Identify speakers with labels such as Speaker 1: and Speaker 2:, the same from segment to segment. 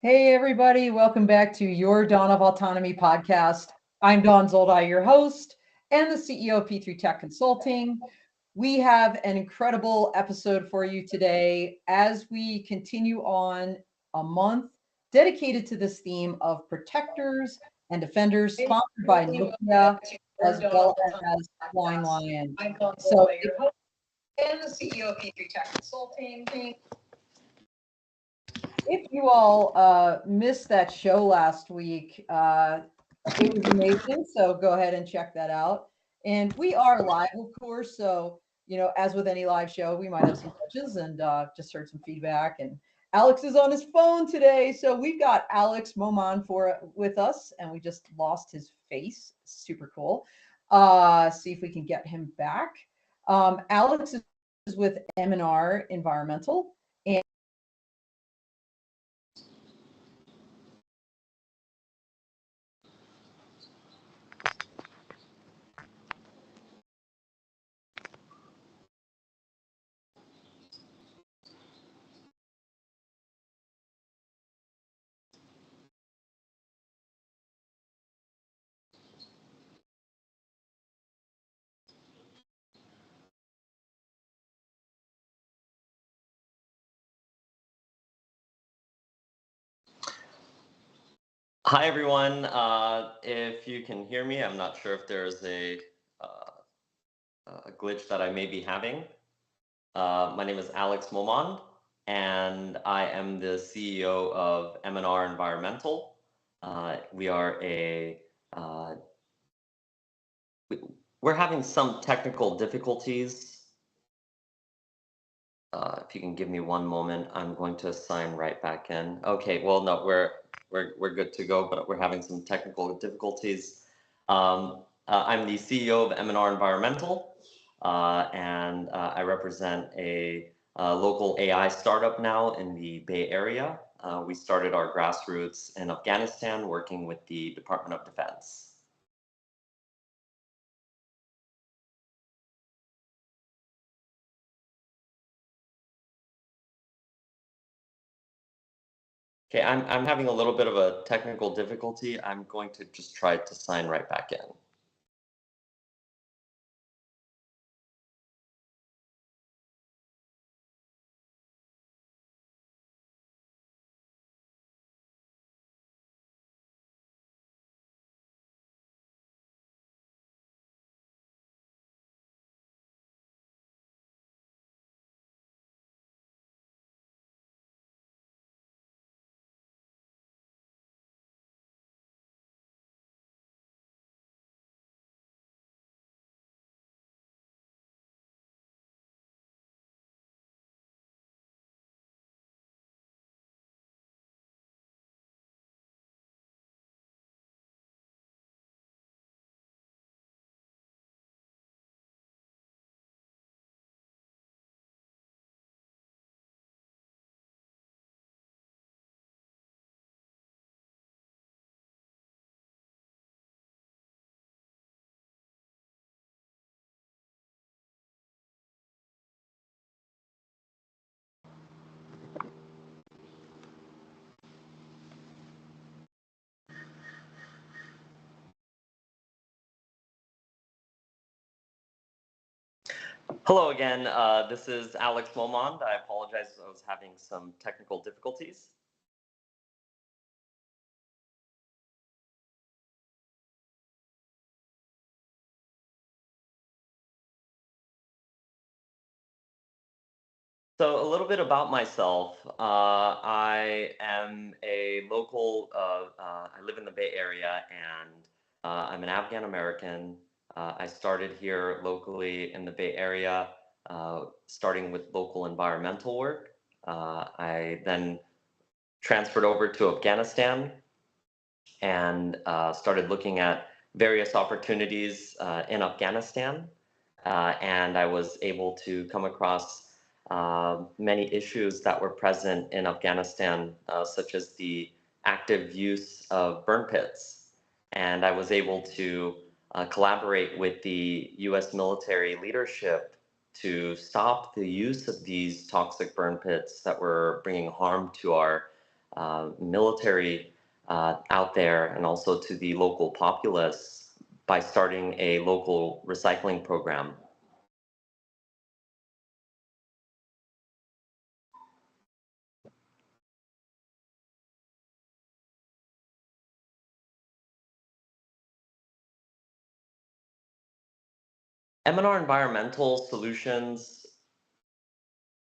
Speaker 1: Hey, everybody, welcome back to your Dawn of Autonomy podcast. I'm Dawn Zoldi, your host and the CEO of P3 Tech Consulting. We have an incredible episode for you today as we continue on a month dedicated to this theme of protectors and defenders, sponsored by Nokia as well as Flying Lion. So, and the CEO of P3 Tech Consulting. If you all missed that show last week, it was amazing. So go ahead and check that out. And we are live, of course. So, as with any live show, we might have some glitches and just heard some feedback. And Alex is on his phone today. So we've got Alex Momand with us, and we just lost his face. Super cool. See if we can get him back. Alex is with M&R Environmental.
Speaker 2: Hi, everyone. If you can hear me, I'm not sure if there's a glitch that I may be having. My name is Alex Momand, and I am the CEO of M&R Environmental. We are we're having some technical difficulties. If you can give me one moment, I'm going to sign right back in. Okay, well, no, we're good to go, but we're having some technical difficulties. I'm the CEO of M&R Environmental, and I represent a local AI startup now in the Bay Area. We started our grassroots in Afghanistan, working with the Department of Defense. Okay, I'm having a little bit of a technical difficulty. I'm going to just try to sign right back in. Hello again, this is Alex Momand. I apologize, I was having some technical difficulties. So a little bit about myself. I am a local, I live in the Bay Area, and I'm an Afghan American. I started here locally in the Bay Area, starting with local environmental work. I then transferred over to Afghanistan and started looking at various opportunities in Afghanistan. And I was able to come across many issues that were present in Afghanistan, such as the active use of burn pits. And I was able to collaborate with the US military leadership to stop the use of these toxic burn pits that were bringing harm to our military out there, and also to the local populace by starting a local recycling program. M&R Environmental Solutions,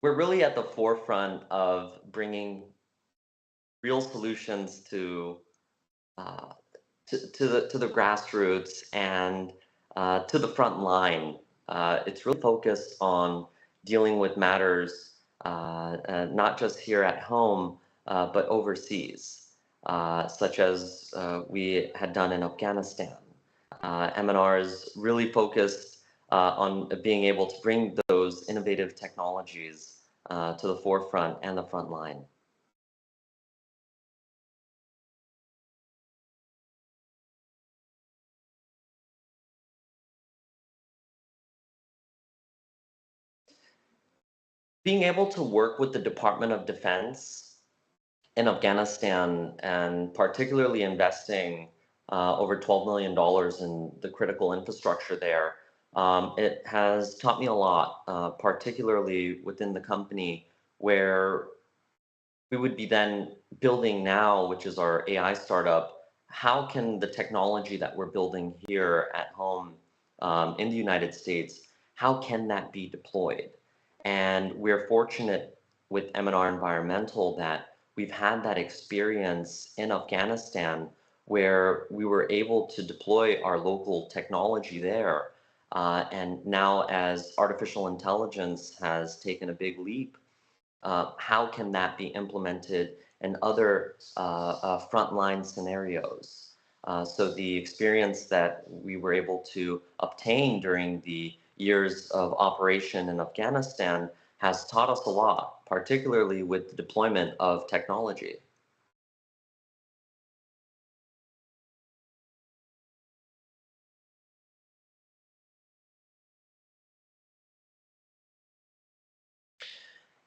Speaker 2: we're really at the forefront of bringing real solutions uh, to the grassroots and to the front line. It's really focused on dealing with matters not just here at home, but overseas, such as we had done in Afghanistan. M&R is really focused on being able to bring those innovative technologies to the forefront and the front line. Being able to work with the Department of Defense in Afghanistan, and particularly investing over $12 million in the critical infrastructure there, it has taught me a lot, particularly within the company, where we would be then building now, which is our AI startup. How can the technology that we're building here at home in the United States, how can that be deployed? And we're fortunate with M&R Environmental that we've had that experience in Afghanistan where we were able to deploy our local technology there. And now as artificial intelligence has taken a big leap, how can that be implemented in other frontline scenarios? So the experience that we were able to obtain during the years of operation in Afghanistan has taught us a lot, particularly with the deployment of technology.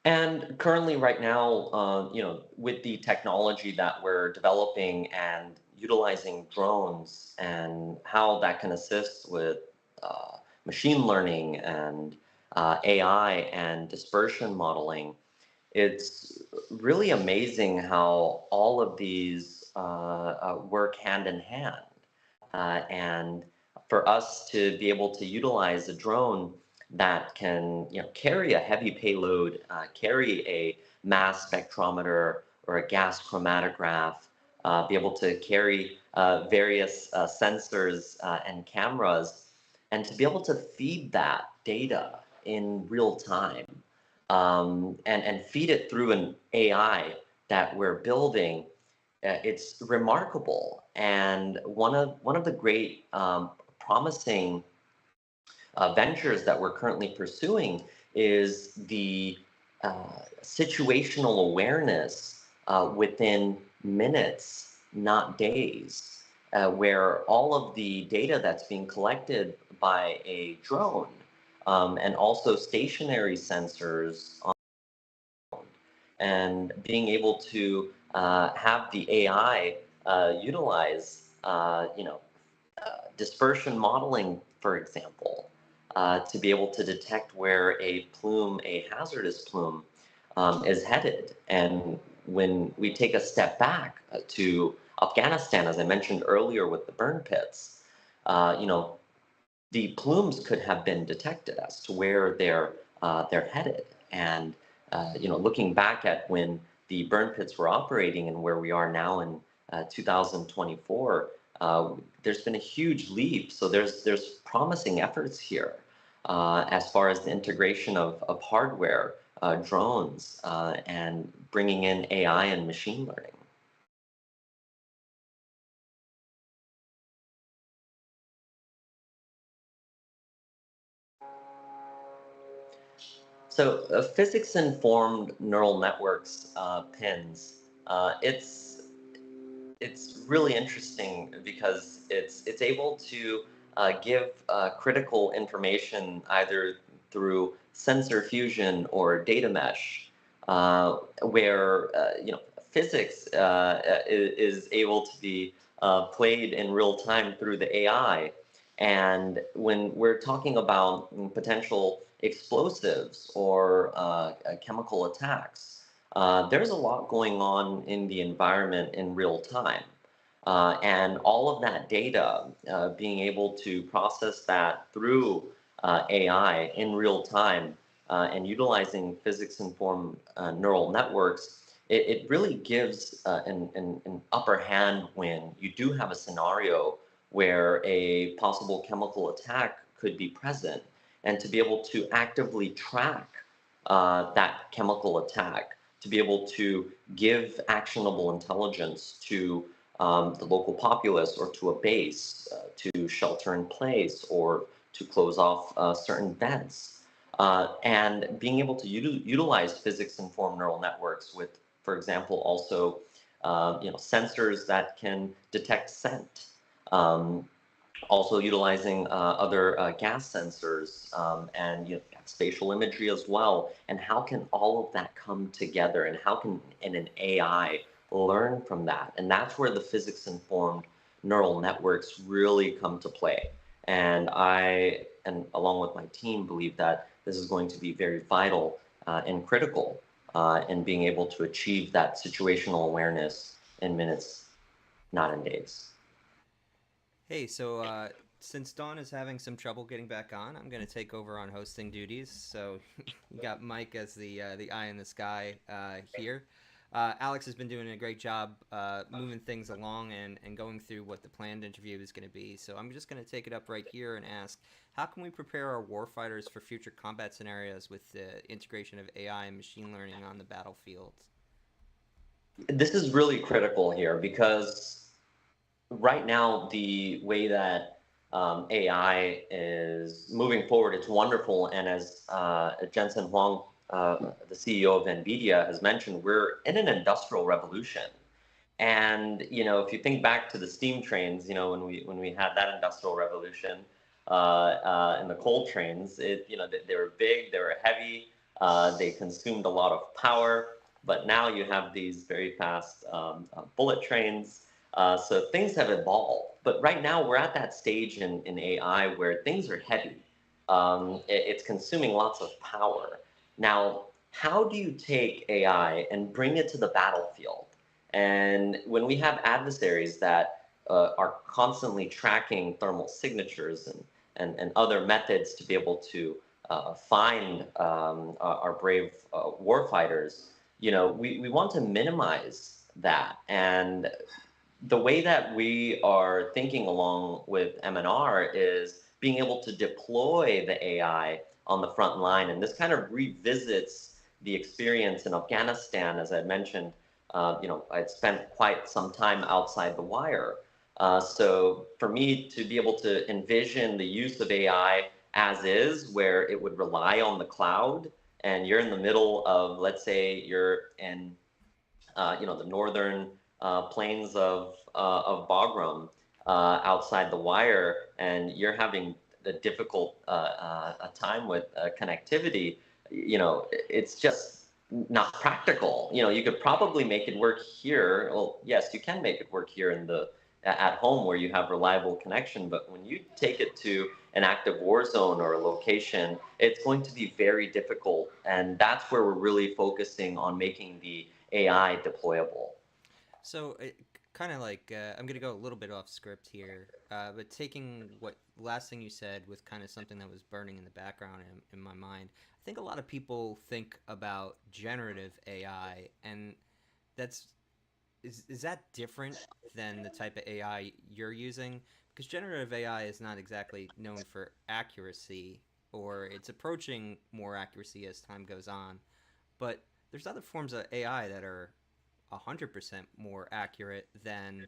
Speaker 2: And currently, right now, with the technology that we're developing and utilizing drones and how that can assist with machine learning and AI and dispersion modeling, it's really amazing how all of these work hand in hand. And for us to be able to utilize a drone that can, carry a heavy payload, carry a mass spectrometer or a gas chromatograph, be able to carry various sensors and cameras, and to be able to feed that data in real time, and feed it through an AI that we're building, it's remarkable. And one of the great promising ventures that we're currently pursuing is the situational awareness within minutes, not days, where all of the data that's being collected by a drone, and also stationary sensors, and being able to have the AI utilize, dispersion modeling, for example, to be able to detect where a plume, a hazardous plume, is headed. And when we take a step back to Afghanistan, as I mentioned earlier with the burn pits, the plumes could have been detected as to where they're headed. And looking back at when the burn pits were operating and where we are now in 2024, there's been a huge leap. So there's promising efforts here as far as the integration of hardware, drones, and bringing in AI and machine learning. So physics-informed neural networks, PINs, it's really interesting because it's able to give critical information either through sensor fusion or data mesh, where physics is able to be played in real time through the AI. And when we're talking about potential explosives or chemical attacks, there's a lot going on in the environment in real time. And all of that data, being able to process that through AI in real time and utilizing physics-informed neural networks, it really gives an upper hand when you do have a scenario where a possible chemical attack could be present, and to be able to actively track that chemical attack, to be able to give actionable intelligence to the local populace or to a base to shelter in place or to close off certain vents. And being able to utilize physics-informed neural networks with, for example, also sensors that can detect scent. Also utilizing other gas sensors and spatial imagery as well. And how can all of that come together, and how can an AI learn from that? And that's where the physics-informed neural networks really come to play. And I, and along with my team, believe that this is going to be very vital and critical in being able to achieve that situational awareness in minutes, not in days.
Speaker 3: Hey, so since Dawn is having some trouble getting back on, I'm going to take over on hosting duties. So you got Mike as the eye in the sky here. Alex has been doing a great job moving things along and going through what the planned interview is going to be. So I'm just going to take it up right here and ask, how can we prepare our warfighters for future combat scenarios with the integration of AI and machine learning on the battlefield?
Speaker 2: This is really critical here because right now, the way that AI is moving forward, it's wonderful. And as Jensen Huang, the CEO of NVIDIA, has mentioned, we're in an industrial revolution. And if you think back to the steam trains, when we had that industrial revolution, in the coal trains, they were big, they were heavy, they consumed a lot of power. But now you have these very fast bullet trains. So things have evolved. But right now we're at that stage in AI where things are heavy. It's consuming lots of power. Now, how do you take AI and bring it to the battlefield? And when we have adversaries that are constantly tracking thermal signatures and other methods to be able to find our brave warfighters, we want to minimize that. And the way that we are thinking along with M&R is being able to deploy the AI on the front line. And this kind of revisits the experience in Afghanistan. As I mentioned, I'd spent quite some time outside the wire. So for me to be able to envision the use of AI as is, where it would rely on the cloud, and you're in the middle of, let's say you're in the northern plains of Bagram outside the wire, and you're having the difficult a time with connectivity. It's just not practical. You could probably make it work here. Well, yes, you can make it work here at home where you have reliable connection, but when you take it to an active war zone or a location, it's going to be very difficult. And that's where we're really focusing on making the AI deployable.
Speaker 3: So, kind of like, I'm going to go a little bit off script here, but taking what last thing you said with kind of something that was burning in the background in my mind, I think a lot of people think about generative AI, and is that different than the type of AI you're using? Because generative AI is not exactly known for accuracy, or it's approaching more accuracy as time goes on. But there's other forms of AI that are 100% more accurate than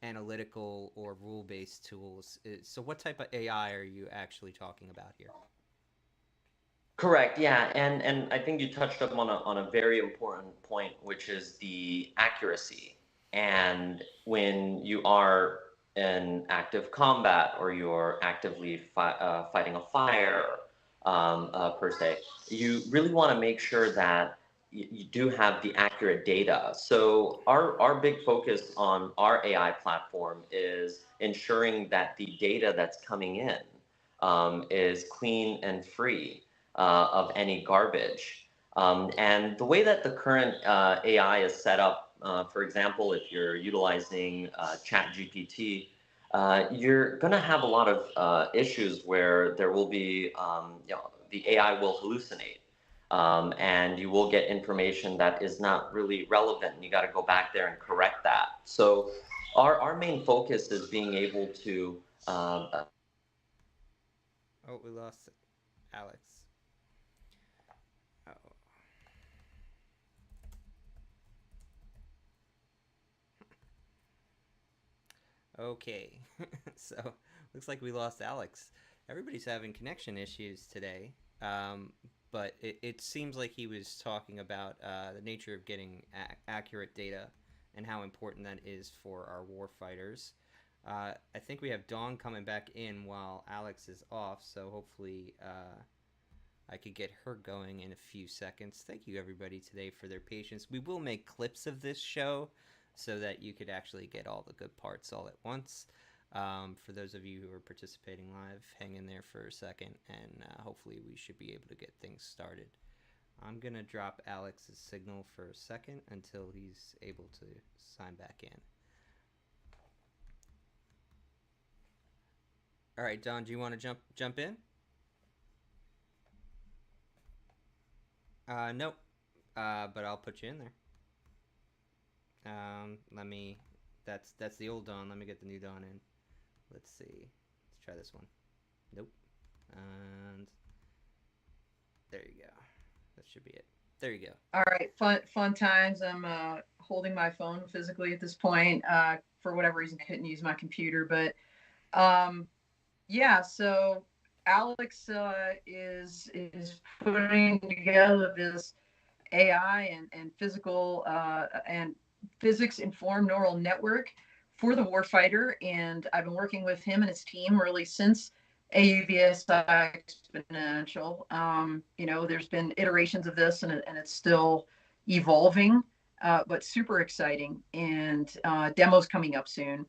Speaker 3: analytical or rule-based tools. So what type of AI are you actually talking about here?
Speaker 2: Correct. Yeah, and I think you touched up on a very important point, which is the accuracy. And when you are in active combat or you're actively fighting a fire, per se, you really want to make sure that you do have the accurate data. So our big focus on our AI platform is ensuring that the data that's coming in is clean and free of any garbage. And the way that the current AI is set up, for example, if you're utilizing ChatGPT, you're going to have a lot of issues where there will be, the AI will hallucinate. And you will get information that is not really relevant, and you got to go back there and correct that. So our main focus is being able to
Speaker 3: Oh, we lost Alex. Oh. Okay, so looks like we lost Alex. Everybody's having connection issues today, but it seems like he was talking about the nature of getting accurate data and how important that is for our warfighters. I think we have Dawn coming back in while Alex is off, so hopefully I could get her going in a few seconds. Thank you, everybody, today for their patience. We will make clips of this show so that you could actually get all the good parts all at once. For those of you who are participating live, hang in there for a second, and hopefully we should be able to get things started. I'm going to drop Alex's signal for a second until he's able to sign back in. All right, Don, do you want to jump in? Nope. But I'll put you in there. That's the old Dawn. Let me get the new Dawn in. Let's see. Let's try this one. Nope. And there you go. That should be it. There you go.
Speaker 1: All right, fun times. I'm holding my phone physically at this point. For whatever reason, couldn't use my computer, but yeah. So Alex is putting together this AI and physical and physics informed neural network for the warfighter, and I've been working with him and his team really since AUVSI Exponential. There's been iterations of this, and it's still evolving, but super exciting. And demos coming up soon.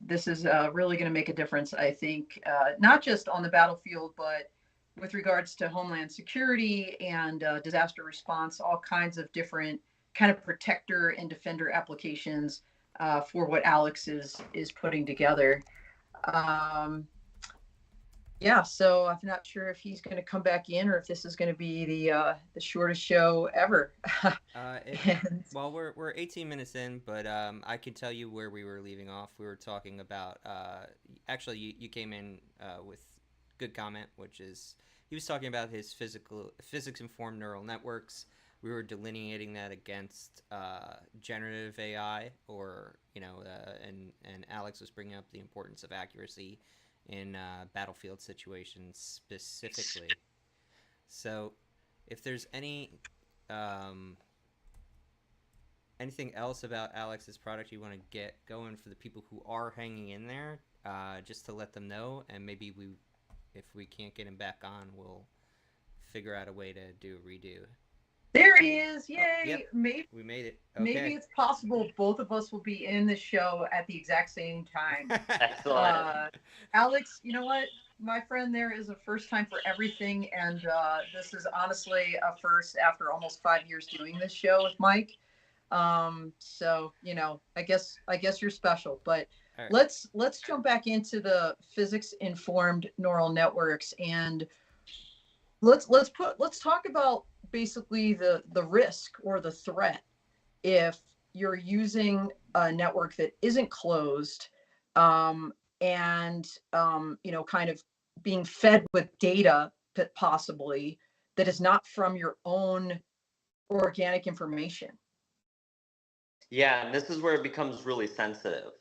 Speaker 1: This is really going to make a difference, I think, not just on the battlefield, but with regards to homeland security and disaster response, all kinds of different kind of protector and defender applications for what Alex is putting together. Yeah, so I'm not sure if he's going to come back in or if this is going to be the shortest show ever.
Speaker 3: Well, we're 18 minutes in, but I can tell you where we were leaving off. We were talking about actually you came in with good comment, which is he was talking about his physics informed neural networks. We were delineating that against generative AI, or and Alex was bringing up the importance of accuracy in battlefield situations specifically. So, if there's anything else about Alex's product you want to get going for the people who are hanging in there, just to let them know, and maybe if we can't get him back on, we'll figure out a way to do a redo.
Speaker 1: There he is! Yay!
Speaker 3: Oh, yep. We made it. Okay.
Speaker 1: Maybe it's possible both of us will be in the show at the exact same time.
Speaker 2: Excellent.
Speaker 1: Alex, you know what? My friend, there is a first time for everything, and this is honestly a first after almost 5 years doing this show with Mike. So I guess you're special, but right. Let's jump back into the physics informed neural networks, and let's talk about basically the risk or the threat if you're using a network that isn't closed, and kind of being fed with data that possibly that is not from your own organic information.
Speaker 2: Yeah, and this is where it becomes really sensitive.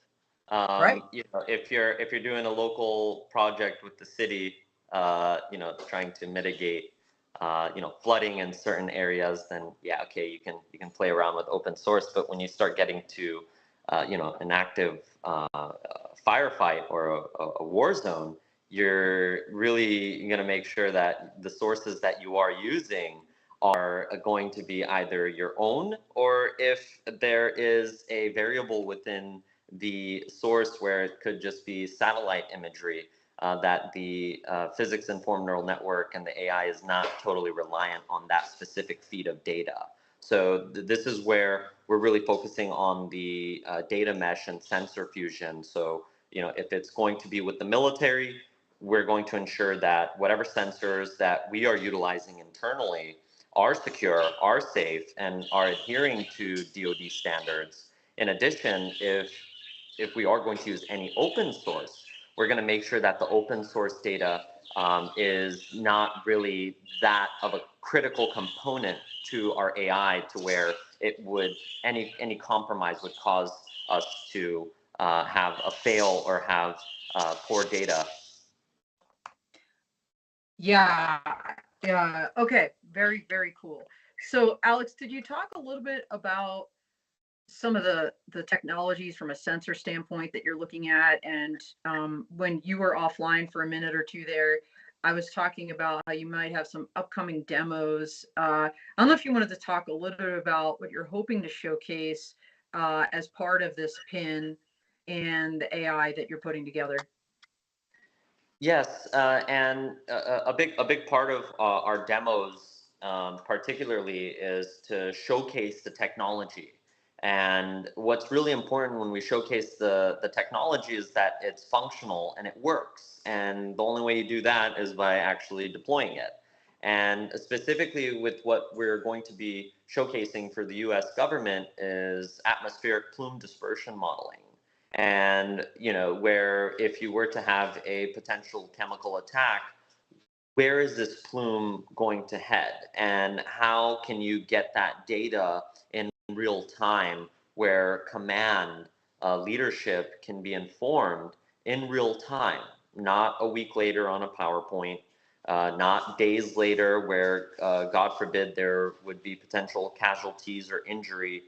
Speaker 1: Right.
Speaker 2: If you're doing a local project with the city, trying to mitigate flooding in certain areas, then yeah, okay, you can play around with open source. But when you start getting to an active firefight or a war zone, you're really going to make sure that the sources that you are using are going to be either your own, or if there is a variable within the source where it could just be satellite imagery, that the physics-informed neural network and the AI is not totally reliant on that specific feed of data. So this is where we're really focusing on the data mesh and sensor fusion. So, if it's going to be with the military, we're going to ensure that whatever sensors that we are utilizing internally are secure, are safe, and are adhering to DoD standards. In addition, if we are going to use any open source, we're going to make sure that the open source data is not really that of a critical component to our AI, to where it would any compromise would cause us to have a fail or have poor data.
Speaker 1: Yeah. Yeah. Okay. Very, very cool. So, Alex, did you talk a little bit about some of the technologies from a sensor standpoint that you're looking at? And when you were offline for a minute or two there, I was talking about how you might have some upcoming demos. I don't know if you wanted to talk a little bit about what you're hoping to showcase as part of this pin and the AI that you're putting together.
Speaker 2: Yes, and a big part of our demos, particularly, is to showcase the technology. And what's really important when we showcase the technology is that it's functional and it works. And the only way you do that is by actually deploying it. And specifically with what we're going to be showcasing for the US government is atmospheric plume dispersion modeling. And, where if you were to have a potential chemical attack, where is this plume going to head? And how can you get that data in real time, where command leadership can be informed in real time, not a week later on a PowerPoint, not days later where, God forbid, there would be potential casualties or injury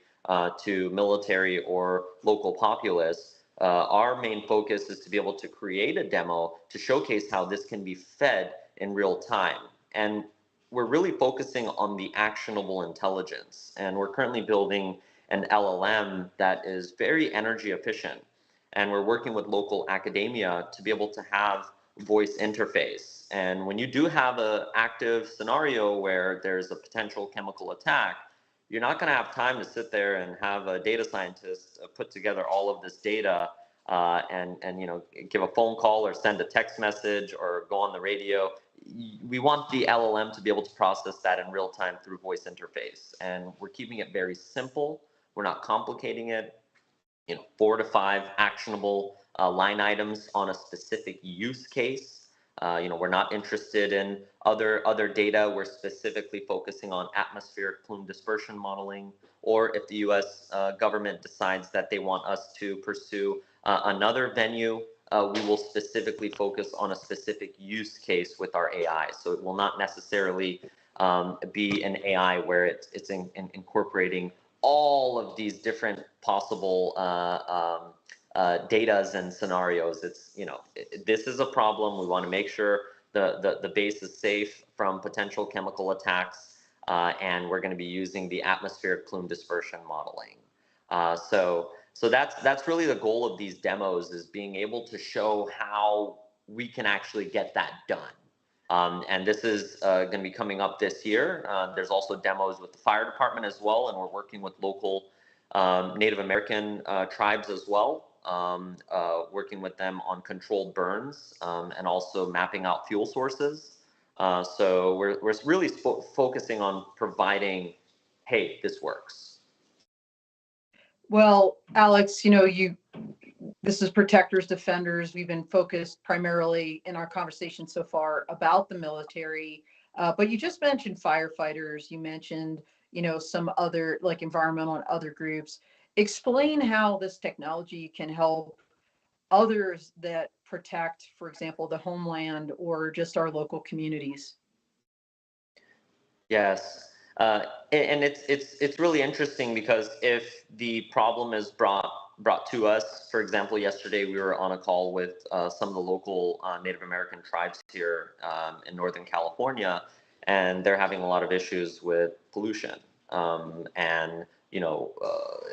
Speaker 2: to military or local populace. Our main focus is to be able to create a demo to showcase how this can be fed in real time. And we're really focusing on the actionable intelligence. And we're currently building an LLM that is very energy efficient. And we're working with local academia to be able to have voice interface. And when you do have an active scenario where there's a potential chemical attack, you're not going to have time to sit there and have a data scientist put together all of this data and give a phone call or send a text message or go on the radio. We want the LLM to be able to process that in real time through voice interface, and we're keeping it very simple. We're not complicating it. 4 to 5 actionable line items on a specific use case. We're not interested in other data. We're specifically focusing on atmospheric plume dispersion modeling, or if the U.S. Government decides that they want us to pursue another venue, we will specifically focus on a specific use case with our AI. So it will not necessarily be an AI where it's incorporating all of these different possible datas and scenarios. This is a problem. We want to make sure the base is safe from potential chemical attacks, and we're going to be using the atmospheric plume dispersion modeling. So that's really the goal of these demos, is being able to show how we can actually get that done. And this is going to be coming up this year. There's also demos with the fire department as well, and we're working with local Native American tribes as well, working with them on controlled burns and also mapping out fuel sources. So we're really focusing on providing, hey, this works.
Speaker 1: Well, Alex, this is Protectors, Defenders. We've been focused primarily in our conversation so far about the military, but you just mentioned firefighters. You mentioned, some other like environmental and other groups. Explain how this technology can help others that protect, for example, the homeland or just our local communities.
Speaker 2: Yes. And it's really interesting, because if the problem is brought to us, for example, yesterday we were on a call with some of the local Native American tribes here in Northern California, and they're having a lot of issues with pollution, and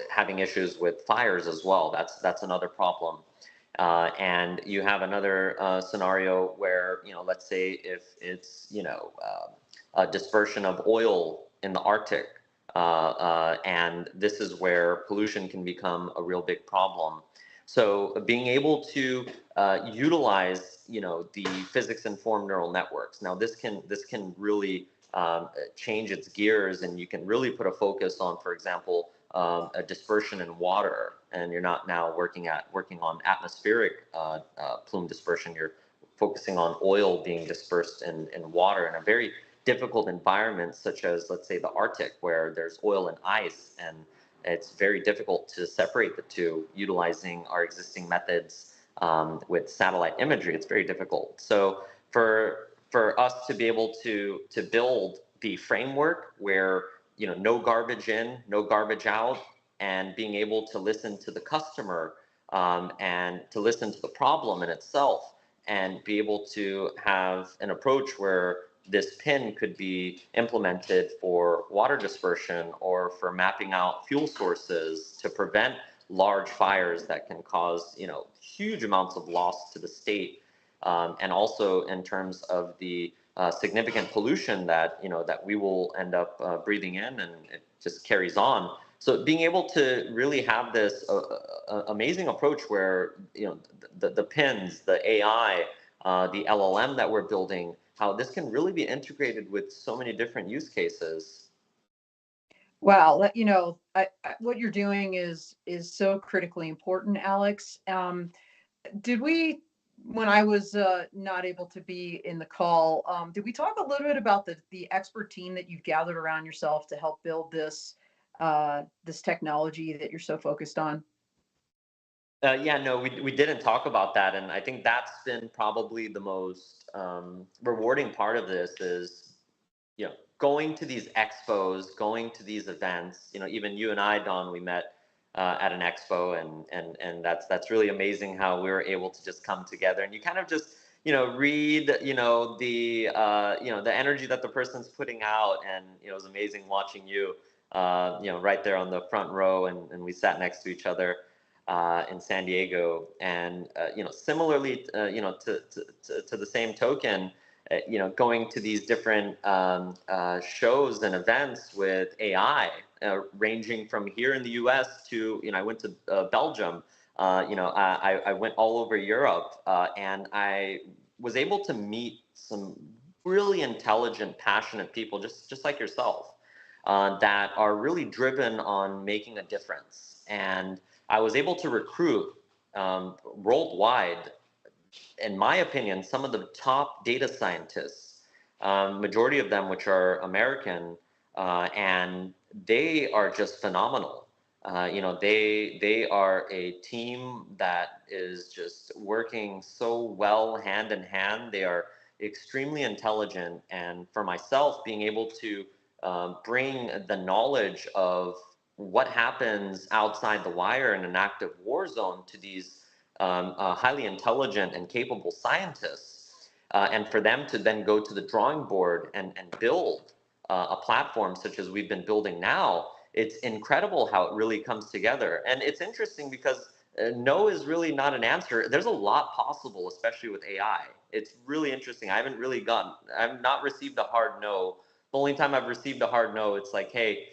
Speaker 2: having issues with fires as well. That's another problem. And you have another scenario where, let's say if it's, a dispersion of oil in the Arctic, and this is where pollution can become a real big problem. So being able to utilize, the physics-informed neural networks. Now this can really change its gears, and you can really put a focus on, for example, a dispersion in water, and you're not now working on atmospheric plume dispersion. You're focusing on oil being dispersed in water in a very difficult environment, such as, let's say, the Arctic, where there's oil and ice, and it's very difficult to separate the two. Utilizing our existing methods with satellite imagery, it's very difficult. So for us to be able to build the framework where, no garbage in, no garbage out, and being able to listen to the customer, and to listen to the problem in itself, and be able to have an approach where this pin could be implemented for water dispersion or for mapping out fuel sources to prevent large fires that can cause, huge amounts of loss to the state, and also in terms of the significant pollution that that we will end up breathing in, and it just carries on. So being able to really have this amazing approach where, the pins, the AI, the LLM that we're building, how this can really be integrated with so many different use cases.
Speaker 1: Wow, what you're doing is so critically important, Alex. Did we, when I was not able to be in the call, did we talk a little bit about the expert team that you've gathered around yourself to help build this technology that you're so focused on?
Speaker 2: Yeah, no, we didn't talk about that, and I think that's been probably the most rewarding part of this is, going to these expos, going to these events. Even you and I, Don, we met at an expo, and that's really amazing how we were able to just come together, and you kind of just read the energy that the person's putting out, and it was amazing watching you right there on the front row, and we sat next to each other in San Diego, and similarly, to the same token, going to these different shows and events with AI, ranging from here in the U.S. to, I went to Belgium. I went all over Europe, and I was able to meet some really intelligent, passionate people, just like yourself, that are really driven on making a difference. And I was able to recruit worldwide, in my opinion, some of the top data scientists, majority of them which are American, and they are just phenomenal. They are a team that is just working so well hand in hand. They are extremely intelligent, and for myself, being able to bring the knowledge of what happens outside the wire in an active war zone to these highly intelligent and capable scientists, and for them to then go to the drawing board and build a platform such as we've been building now. It's incredible how it really comes together. And it's interesting because no is really not an answer. There's a lot possible, especially with AI. It's really interesting. I've not received a hard no. The only time I've received a hard no, it's like, hey,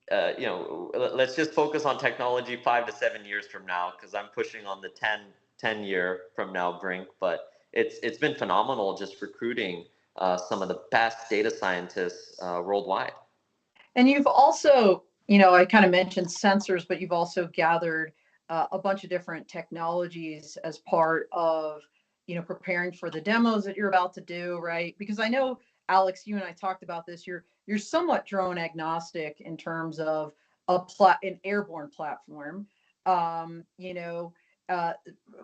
Speaker 2: let's just focus on technology 5 to 7 years from now, because I'm pushing on the 10 year from now brink. But it's been phenomenal just recruiting some of the best data scientists worldwide.
Speaker 1: And you've also, I kind of mentioned sensors, but you've also gathered a bunch of different technologies as part of, preparing for the demos that you're about to do, right? Because I know, Alex, you and I talked about this. You're somewhat drone agnostic in terms of an airborne platform.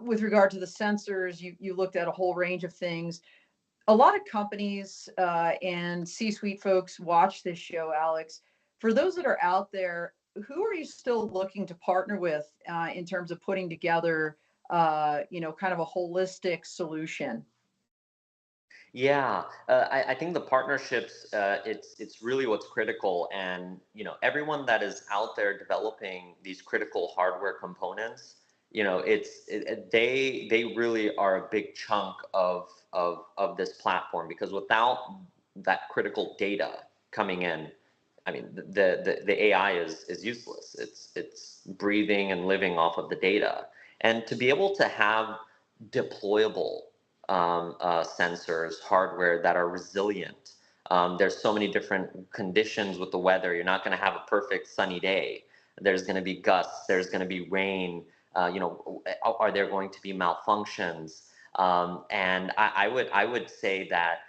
Speaker 1: With regard to the sensors, you looked at a whole range of things. A lot of companies and C-suite folks watch this show, Alex. For those that are out there, who are you still looking to partner with in terms of putting together, kind of a holistic solution?
Speaker 2: Yeah, I think the partnerships, it's really what's critical, and everyone that is out there developing these critical hardware components, they really are a big chunk of this platform, because without that critical data coming in, I mean, the AI is useless. It's breathing and living off of the data, and to be able to have deployable sensors, hardware that are resilient. There's so many different conditions with the weather. You're not going to have a perfect sunny day. There's going to be gusts. There's going to be rain. Are there going to be malfunctions? And I would say that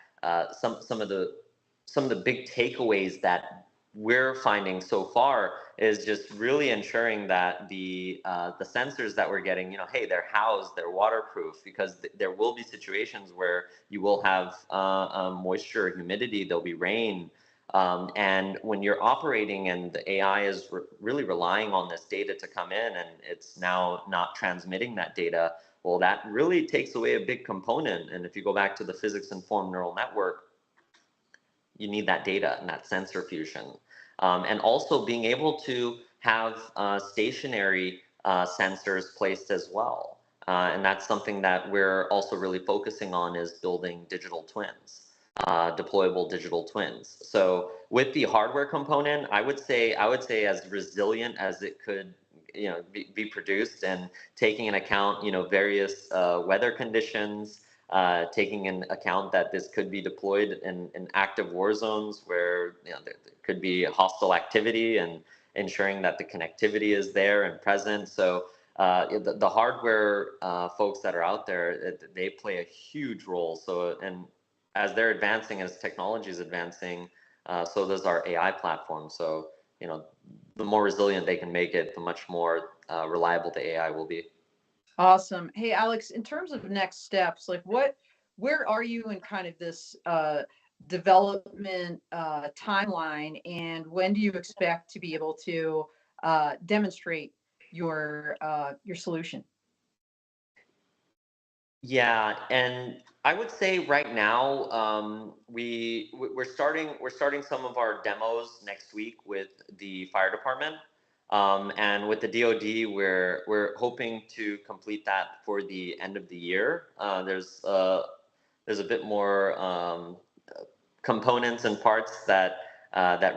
Speaker 2: some of the big takeaways that we're finding so far is just really ensuring that the sensors that we're getting, hey, they're housed, they're waterproof, because there will be situations where you will have moisture, humidity, there'll be rain, and when you're operating and the AI is really relying on this data to come in, and it's now not transmitting that data, well, that really takes away a big component. And if you go back to the physics-informed neural network, you need that data and that sensor fusion. And also being able to have stationary sensors placed as well. And that's something that we're also really focusing on, is building digital twins, deployable digital twins. So with the hardware component, I would say as resilient as it could be produced, and taking into account various weather conditions, taking in account that this could be deployed in active war zones where there could be hostile activity, and ensuring that the connectivity is there and present. So the hardware folks that are out there, they play a huge role. So, and as they're advancing, as technology is advancing, so does our AI platform. So the more resilient they can make it, the much more reliable the AI will be.
Speaker 1: Awesome. Hey, Alex, in terms of next steps, like where are you in kind of this development timeline, and when do you expect to be able to demonstrate your solution?
Speaker 2: Yeah, and I would say right now, we're starting some of our demos next week with the fire department, and with the DoD, we're hoping to complete that for the end of the year. There's a bit more components and parts that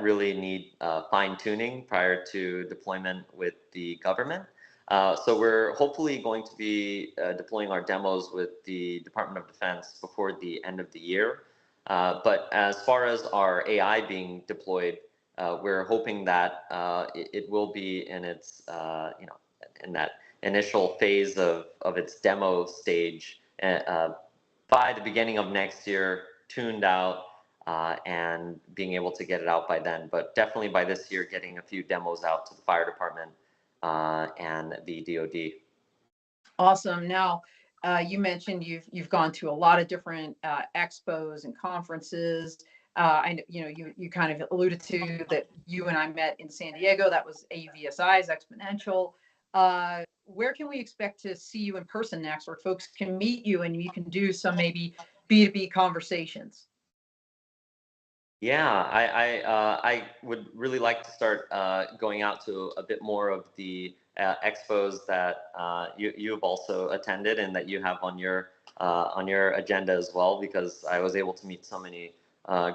Speaker 2: really need fine tuning prior to deployment with the government. So we're hopefully going to be deploying our demos with the Department of Defense before the end of the year. But as far as our AI being deployed, we're hoping that it will be in its, in that initial phase of its demo stage by the beginning of next year, tuned out, and being able to get it out by then. But definitely by this year, getting a few demos out to the fire department and the DoD.
Speaker 1: Awesome. Now, you mentioned you've gone to a lot of different expos and conferences. You kind of alluded to that you and I met in San Diego. That was AUVSI's Exponential. Where can we expect to see you in person next, where folks can meet you and you can do some maybe B2B conversations?
Speaker 2: Yeah, I would really like to start going out to a bit more of the expos that you've also attended and that you have on your agenda as well, because I was able to meet so many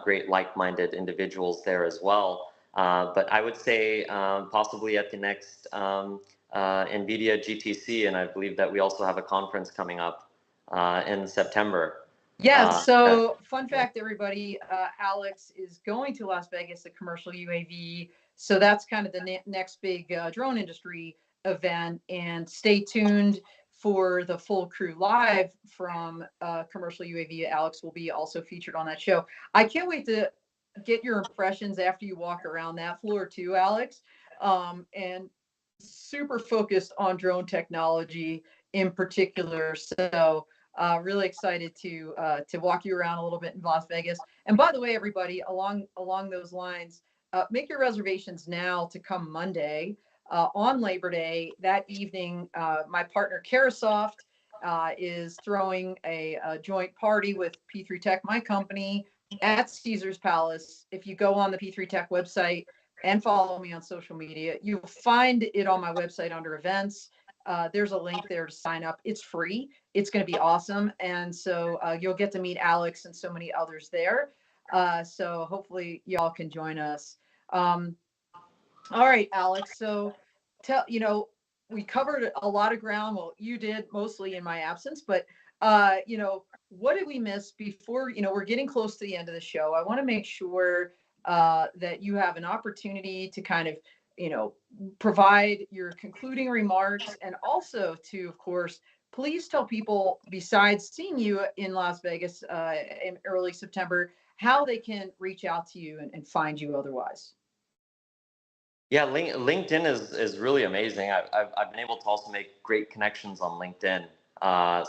Speaker 2: great like-minded individuals there as well. But I would say possibly at the next NVIDIA GTC, and I believe that we also have a conference coming up in September.
Speaker 1: Yeah,
Speaker 2: That,
Speaker 1: so fun
Speaker 2: yeah.
Speaker 1: fact, everybody, Alex is going to Las Vegas, the commercial UAV. So that's kind of the next big drone industry event. And stay tuned for the full crew live from commercial UAV. Alex will be also featured on that show. I can't wait to get your impressions after you walk around that floor too, Alex. And super focused on drone technology in particular. So really excited to walk you around a little bit in Las Vegas. And by the way, everybody, along those lines, make your reservations now to come Monday on Labor Day. That evening, my partner Karasoft is throwing a joint party with P3 Tech, my company, at Caesar's Palace. If you go on the P3 Tech website and follow me on social media, you'll find it on my website under events. There's a link there to sign up. It's free. It's going to be awesome. And so you'll get to meet Alex and so many others there. So hopefully y'all can join us. Um, all right, Alex. So we covered a lot of ground. Well, you did mostly in my absence, but what did we miss before, we're getting close to the end of the show. I want to make sure that you have an opportunity to kind of, provide your concluding remarks, and also to, of course, please tell people, besides seeing you in Las Vegas in early September, how they can reach out to you and find you otherwise.
Speaker 2: Yeah, LinkedIn is really amazing. I've been able to also make great connections on LinkedIn.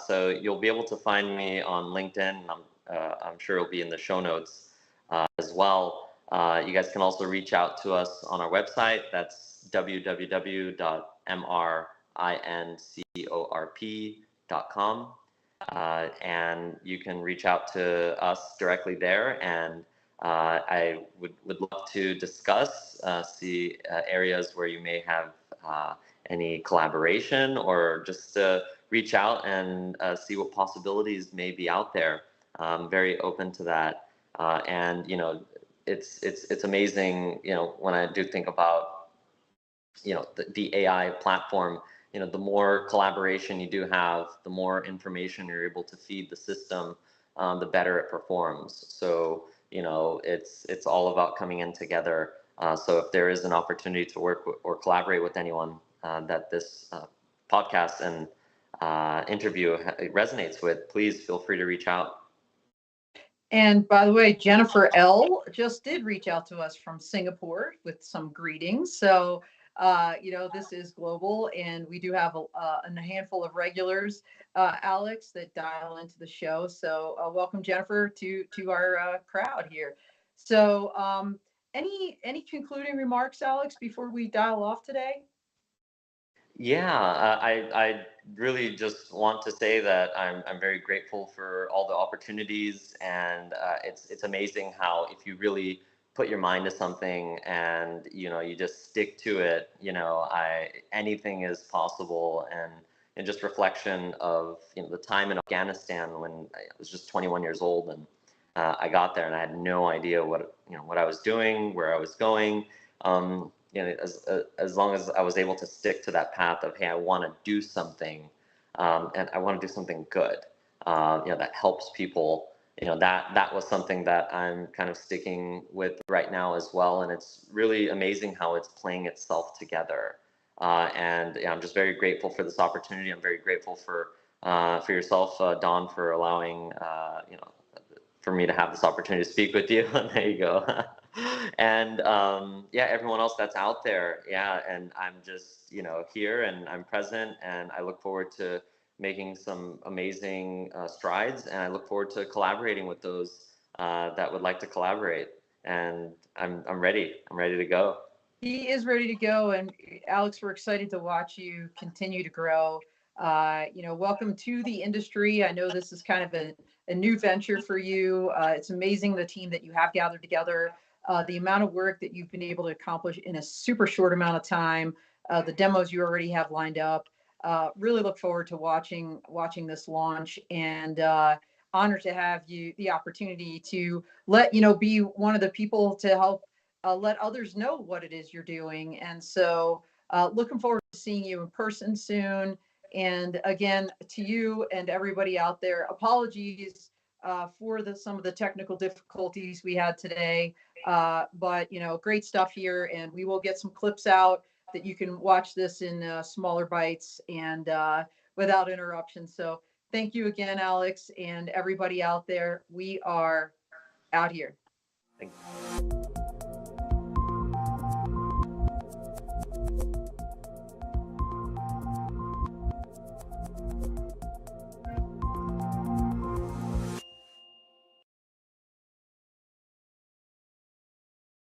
Speaker 2: So you'll be able to find me on LinkedIn. I'm sure it'll be in the show notes as well. You guys can also reach out to us on our website. That's www.mincorp.com. And you can reach out to us directly there. And I would love to discuss, see areas where you may have any collaboration, or just reach out and see what possibilities may be out there. I'm very open to that. And it's amazing, when I do think about, the AI platform, the more collaboration you do have, the more information you're able to feed the system, the better it performs. So, it's all about coming in together. So if there is an opportunity to work or collaborate with anyone that this podcast and interview resonates with, please feel free to reach out.
Speaker 1: And by the way, Jennifer L. just did reach out to us from Singapore with some greetings. So, this is global, and we do have a handful of regulars, Alex, that dial into the show. So welcome, Jennifer, to our crowd here. So any concluding remarks, Alex, before we dial off today?
Speaker 2: Yeah, I really just want to say that I'm very grateful for all the opportunities, and it's amazing how, if you really put your mind to something and you just stick to it, anything is possible. And just reflection of the time in Afghanistan when I was just 21 years old, and I got there and I had no idea what I was doing, where I was going. As long as I was able to stick to that path of, hey, I want to do something, and I want to do something good, that helps people. That was something that I'm kind of sticking with right now as well, and it's really amazing how it's playing itself together. And I'm just very grateful for this opportunity. I'm very grateful for yourself, Dawn, for allowing for me to have this opportunity to speak with you. There you go. And everyone else that's out there. Yeah, and I'm just here, and I'm present, and I look forward to making some amazing strides, and I look forward to collaborating with those that would like to collaborate. And I'm ready. I'm ready to go.
Speaker 1: He is ready to go, and Alex, we're excited to watch you continue to grow. Welcome to the industry. I know this is kind of a new venture for you. It's amazing the team that you have gathered together, the amount of work that you've been able to accomplish in a super short amount of time, the demos you already have lined up. Really look forward to watching this launch, and honored to have you the opportunity to be one of the people to help let others know what it is you're doing. And so looking forward to seeing you in person soon. And again, to you and everybody out there, apologies for some of the technical difficulties we had today. But great stuff here, and we will get some clips out that you can watch this in smaller bites and without interruption. So thank you again, Alex, and everybody out there. We are out here.
Speaker 2: Thank you.